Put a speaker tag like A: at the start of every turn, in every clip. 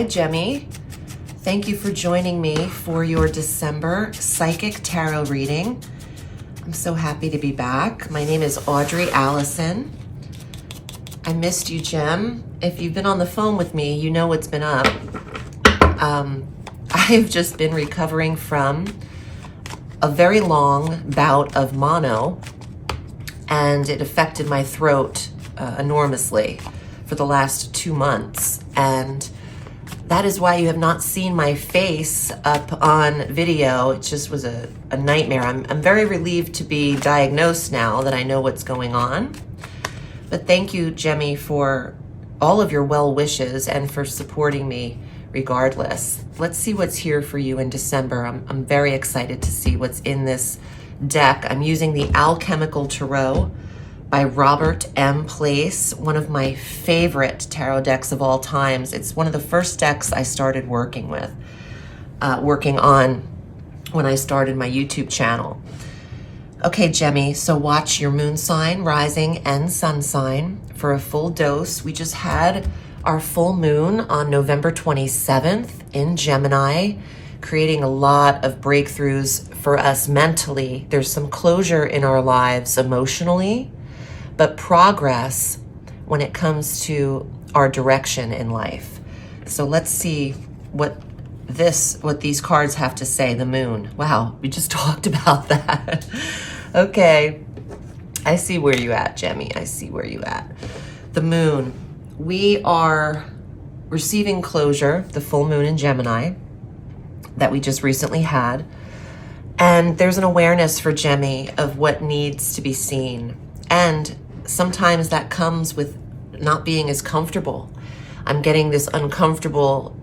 A: Hi, Gemmy. Thank you for joining me for your December psychic tarot reading. I'm so happy to be back. My name is Audrey Alison. I missed you, Gem. If you've been on the phone with me, you know what's been up. I've just been recovering from a very long bout of mono, and it affected my throat enormously for the last 2 months. And that is why you have not seen my face up on video. It just was a nightmare. I'm very relieved to be diagnosed now that I know what's going on. But thank you, Gemmy, for all of your well wishes and for supporting me regardless. Let's see what's here for you in December. I'm very excited to see what's in this deck. I'm using the Alchemical Tarot by Robert M. Place, one of my favorite tarot decks of all times. It's one of the first decks I started working on when I started my YouTube channel. Okay, Gemmy, so watch your moon sign, rising, and sun sign for a full dose. We just had our full moon on November 27th in Gemini, creating a lot of breakthroughs for us mentally. There's some closure in our lives emotionally, but progress when it comes to our direction in life. So let's see what these cards have to say. The moon. Wow, we just talked about that. Okay, I see where you at, Gemmy. I see where you at. The moon. We are receiving closure, the full moon in Gemini that we just recently had. And there's an awareness for Gemmy of what needs to be seen. And sometimes that comes with not being as comfortable. I'm getting this uncomfortable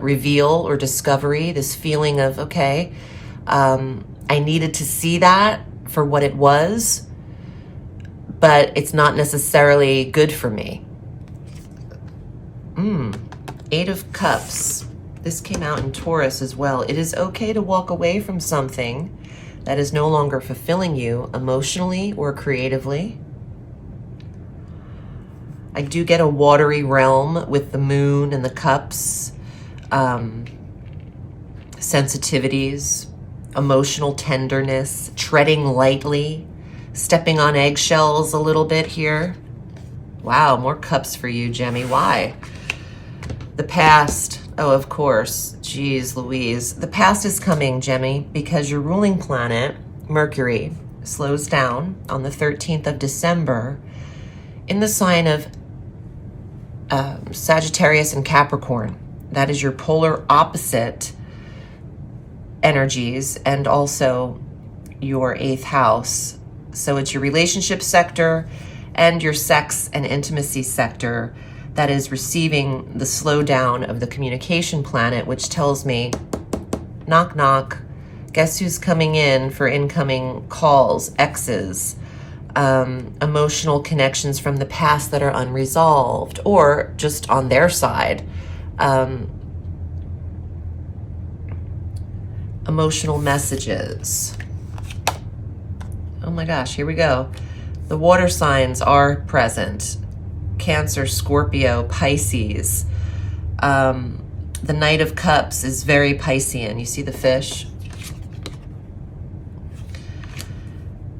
A: reveal or discovery, this feeling of, okay, I needed to see that for what it was, but it's not necessarily good for me. 8 of Cups. This came out in Taurus as well. It is okay to walk away from something that is no longer fulfilling you emotionally or creatively. I do get a watery realm with the moon and the cups, sensitivities, emotional tenderness, treading lightly, stepping on eggshells a little bit here. Wow, more cups for you, Gemmy. Why? The past. Oh, of course. Jeez Louise. The past is coming, Gemmy, because your ruling planet, Mercury, slows down on the 13th of December in the sign of Sagittarius and Capricorn. That is your polar opposite energies and also your 8th house. So it's your relationship sector and your sex and intimacy sector that is receiving the slowdown of the communication planet, which tells me, knock, knock, guess who's coming in for incoming calls, exes, emotional connections from the past that are unresolved, or just on their side, emotional messages. Oh my gosh, here we go. The water signs are present. Cancer, Scorpio, Pisces. The Knight of Cups is very Piscean. You see the fish?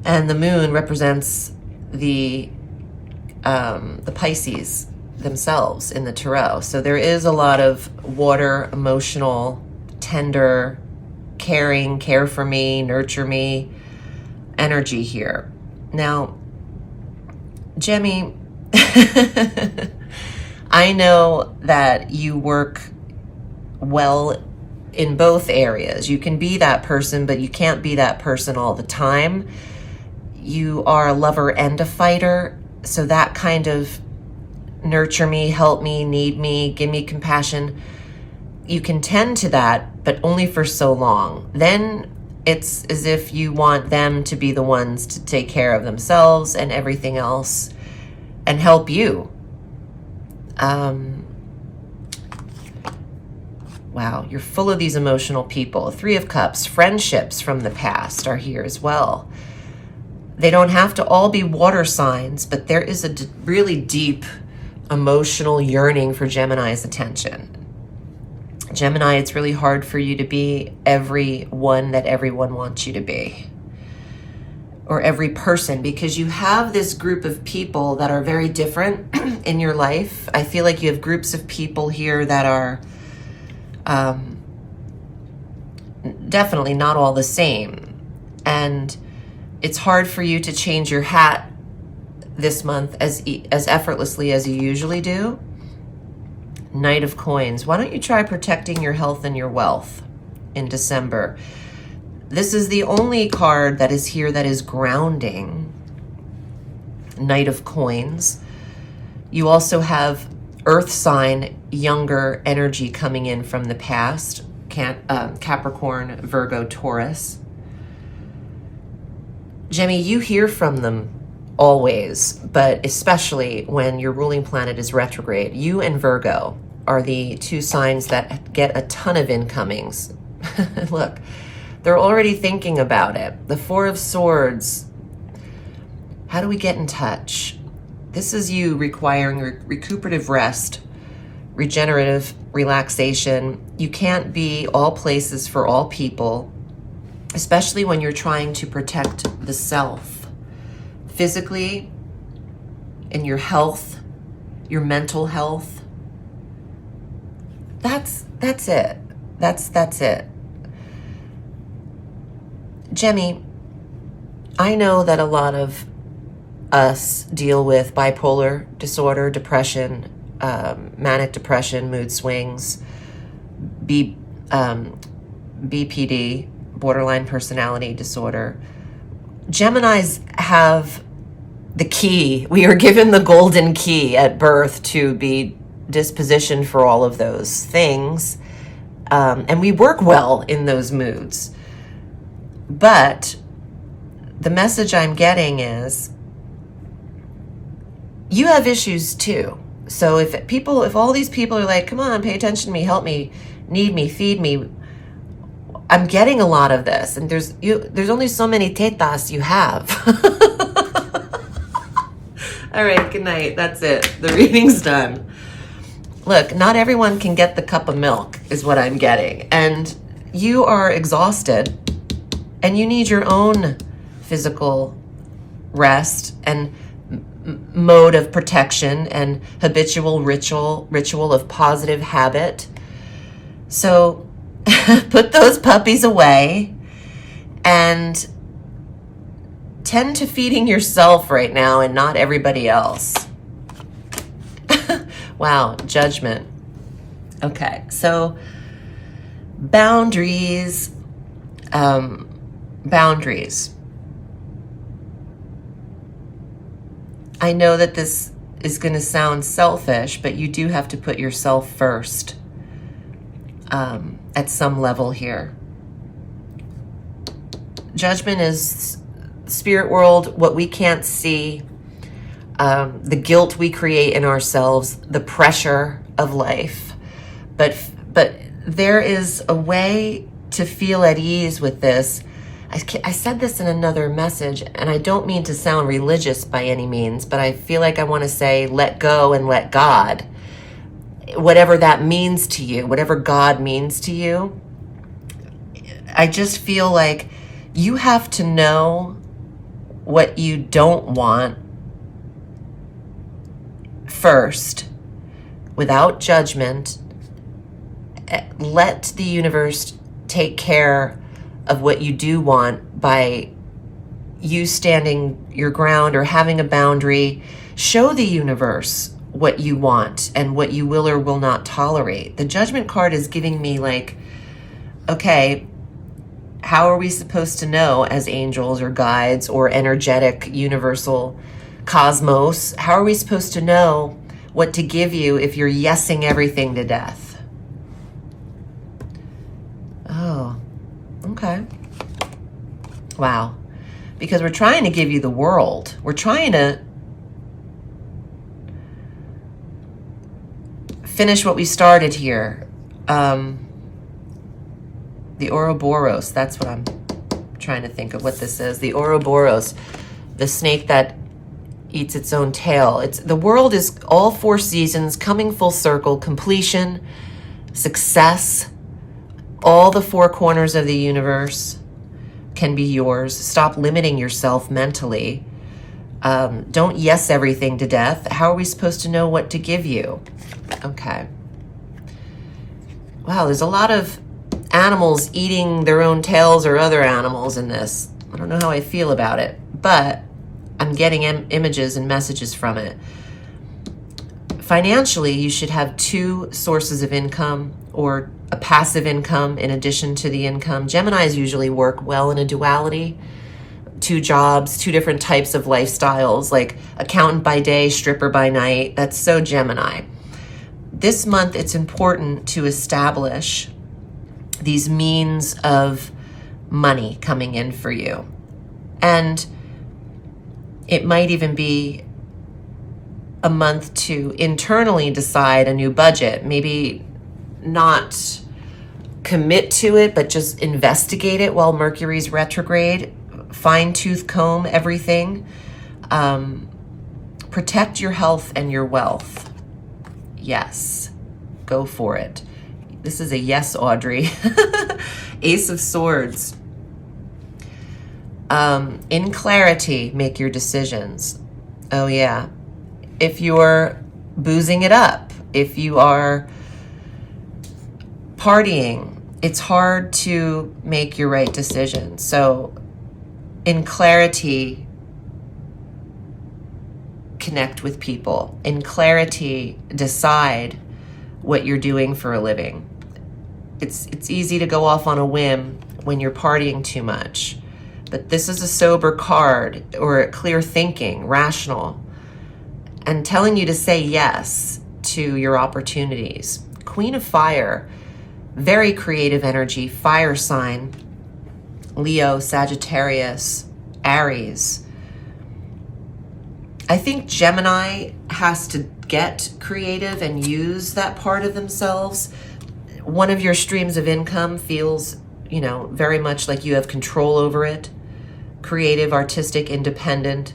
A: And the moon represents the Pisces themselves in the tarot. So there is a lot of water, emotional, tender, caring, care for me, nurture me energy here. Now, Gemmy, I know that you work well in both areas. You can be that person, but you can't be that person all the time. You are a lover and a fighter, so that kind of nurture me, help me, need me, give me compassion, you can tend to that, but only for so long. Then it's as if you want them to be the ones to take care of themselves and everything else and help you. Wow, you're full of these emotional people. 3 of Cups, friendships from the past are here as well. They don't have to all be water signs, but there is a really deep emotional yearning for Gemini's attention. Gemini, it's really hard for you to be everyone that everyone wants you to be, or every person, because you have this group of people that are very different in your life. I feel like you have groups of people here that are definitely not all the same. And it's hard for you to change your hat this month as effortlessly as you usually do. Knight of Coins. Why don't you try protecting your health and your wealth in December? This is the only card that is here that is grounding. Knight of Coins. You also have Earth sign, younger energy coming in from the past. Capricorn, Virgo, Taurus. Jemmy, you hear from them always, but especially when your ruling planet is retrograde. You and Virgo are the two signs that get a ton of incomings. Look, they're already thinking about it. The Four of Swords. How do we get in touch? This is you requiring recuperative rest, regenerative relaxation. You can't be all places for all people, especially when you're trying to protect the self. Physically, in your health, your mental health. That's it. That's it. Jemmy, I know that a lot of us deal with bipolar disorder, depression, manic depression, mood swings, BPD, borderline personality disorder. Geminis have the key. We are given the golden key at birth to be dispositioned for all of those things. And we work well in those moods. But the message I'm getting is you have issues too. So if all these people are like, come on, pay attention to me, help me, need me, feed me, I'm getting a lot of this. And there's only so many tetas you have. All right, good night. That's it. The reading's done. Look, not everyone can get the cup of milk is what I'm getting. And you are exhausted and you need your own physical rest and mode of protection and habitual ritual of positive habit. So put those puppies away and tend to feeding yourself right now and not everybody else. Wow, Judgment. Okay, so boundaries. Boundaries. I know that this is going to sound selfish, but you do have to put yourself first at some level here. Judgment is spirit world, what we can't see, the guilt we create in ourselves, the pressure of life. But there is a way to feel at ease with this. I said this in another message, and I don't mean to sound religious by any means, but I feel like I want to say let go and let God. Whatever that means to you, whatever God means to you, I just feel like you have to know what you don't want first, without judgment. Let the universe take care of what you do want by you standing your ground or having a boundary. Show the universe what you want and what you will or will not tolerate. The Judgment card is giving me like, okay, how are we supposed to know as angels or guides or energetic universal cosmos? How are we supposed to know what to give you if you're yesing everything to death? Oh, okay. Wow. Because we're trying to give you the world. We're trying to finish what we started here. The Ouroboros, that's what I'm trying to think of what this is. The Ouroboros, the snake that eats its own tail. The world is all four seasons coming full circle, completion, success, all the four corners of the universe can be yours. Stop limiting yourself mentally. Don't yes everything to death. How are we supposed to know what to give you? Okay. Wow, there's a lot of animals eating their own tails or other animals in this. I don't know how I feel about it, but I'm getting images and messages from it. Financially, you should have two sources of income or a passive income in addition to the income. Geminis usually work well in a duality, two jobs, two different types of lifestyles, like accountant by day, stripper by night. That's so Gemini. This month, it's important to establish these means of money coming in for you. And it might even be a month to internally decide a new budget. Maybe not commit to it, but just investigate it while Mercury's retrograde. Fine-tooth comb everything. Protect your health and your wealth. Yes, go for it. This is a yes, Audrey. Ace of Swords. In clarity, make your decisions. Oh yeah. If you're boozing it up, if you are partying, it's hard to make your right decision. So in clarity, connect with people. In clarity, decide what you're doing for a living. It's easy to go off on a whim when you're partying too much. But this is a sober card, or clear thinking, rational, and telling you to say yes to your opportunities. Queen of Fire, very creative energy, fire sign, Leo, Sagittarius, Aries. I think Gemini has to get creative and use that part of themselves. One of your streams of income feels, very much like you have control over it. Creative, artistic, independent,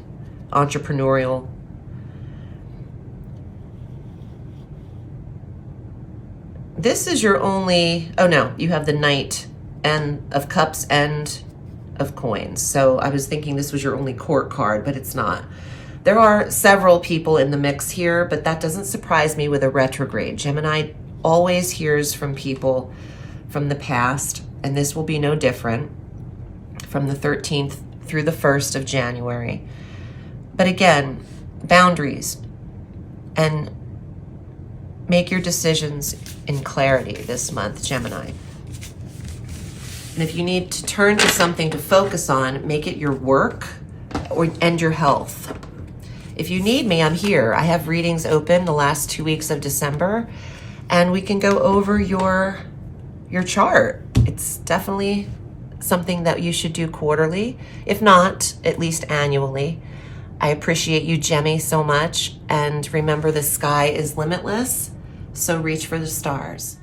A: entrepreneurial. This is your only, you have the Knight and of Cups and of Coins. So I was thinking this was your only court card, but it's not. There are several people in the mix here, but that doesn't surprise me with a retrograde. Gemini always hears from people from the past, and this will be no different from the 13th through the 1st of January. But again, boundaries, and make your decisions in clarity this month, Gemini. And if you need to turn to something to focus on, make it your work and your health. If you need me, I'm here. I have readings open the last 2 weeks of December, and we can go over your chart. It's definitely something that you should do quarterly, if not, at least annually. I appreciate you, Gemmy, so much. And remember, the sky is limitless, so reach for the stars.